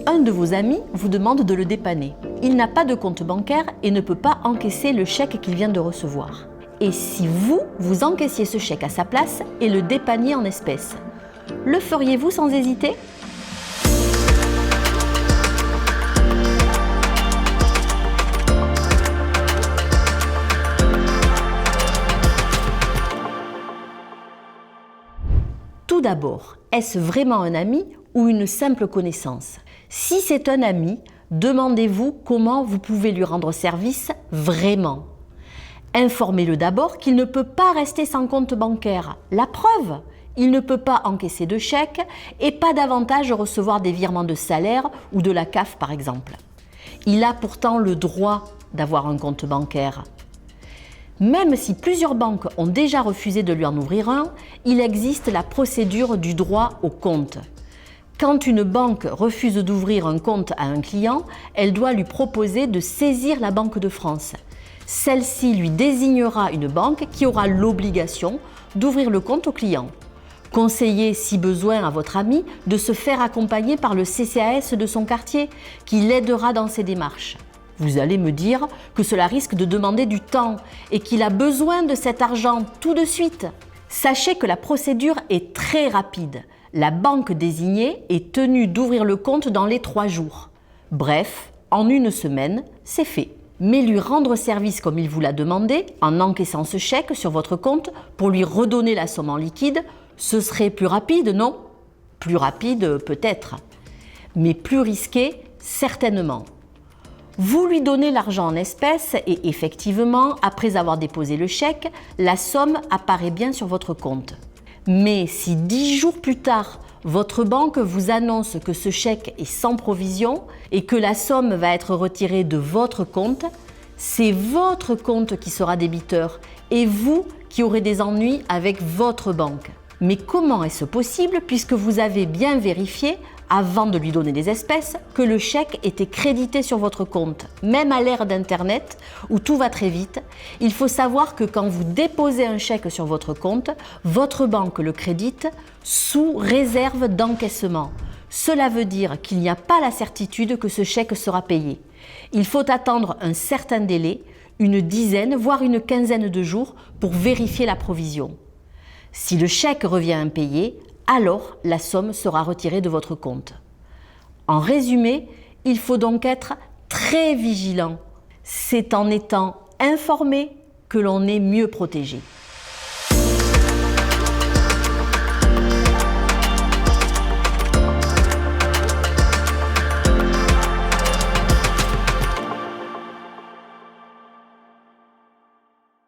Un de vos amis vous demande de le dépanner. Il n'a pas de compte bancaire et ne peut pas encaisser le chèque qu'il vient de recevoir. Et si vous encaissiez ce chèque à sa place et le dépanniez en espèces, le feriez-vous sans hésiter ? Tout d'abord, est-ce vraiment un ami ou une simple connaissance ? Si c'est un ami, demandez-vous comment vous pouvez lui rendre service vraiment. Informez-le d'abord qu'il ne peut pas rester sans compte bancaire. La preuve, il ne peut pas encaisser de chèque et pas davantage recevoir des virements de salaire ou de la CAF par exemple. Il a pourtant le droit d'avoir un compte bancaire. Même si plusieurs banques ont déjà refusé de lui en ouvrir un, il existe la procédure du droit au compte. Quand une banque refuse d'ouvrir un compte à un client, elle doit lui proposer de saisir la Banque de France. Celle-ci lui désignera une banque qui aura l'obligation d'ouvrir le compte au client. Conseillez, si besoin, à votre ami de se faire accompagner par le CCAS de son quartier, qui l'aidera dans ses démarches. Vous allez me dire que cela risque de demander du temps et qu'il a besoin de cet argent tout de suite. Sachez que la procédure est très rapide. La banque désignée est tenue d'ouvrir le compte dans les 3 jours. Bref, en 1 semaine, c'est fait. Mais lui rendre service comme il vous l'a demandé, en encaissant ce chèque sur votre compte pour lui redonner la somme en liquide, ce serait plus rapide, non ? Plus rapide, peut-être. Mais plus risqué, certainement. Vous lui donnez l'argent en espèces et effectivement, après avoir déposé le chèque, la somme apparaît bien sur votre compte. Mais si 10 jours plus tard, votre banque vous annonce que ce chèque est sans provision et que la somme va être retirée de votre compte, c'est votre compte qui sera débiteur et vous qui aurez des ennuis avec votre banque. Mais comment est-ce possible puisque vous avez bien vérifié, avant de lui donner des espèces, que le chèque était crédité sur votre compte? Même à l'ère d'Internet, où tout va très vite, il faut savoir que quand vous déposez un chèque sur votre compte, votre banque le crédite sous réserve d'encaissement. Cela veut dire qu'il n'y a pas la certitude que ce chèque sera payé. Il faut attendre un certain délai, une dizaine, voire une quinzaine de jours pour vérifier la provision. Si le chèque revient impayé, alors la somme sera retirée de votre compte. En résumé, il faut donc être très vigilant. C'est en étant informé que l'on est mieux protégé.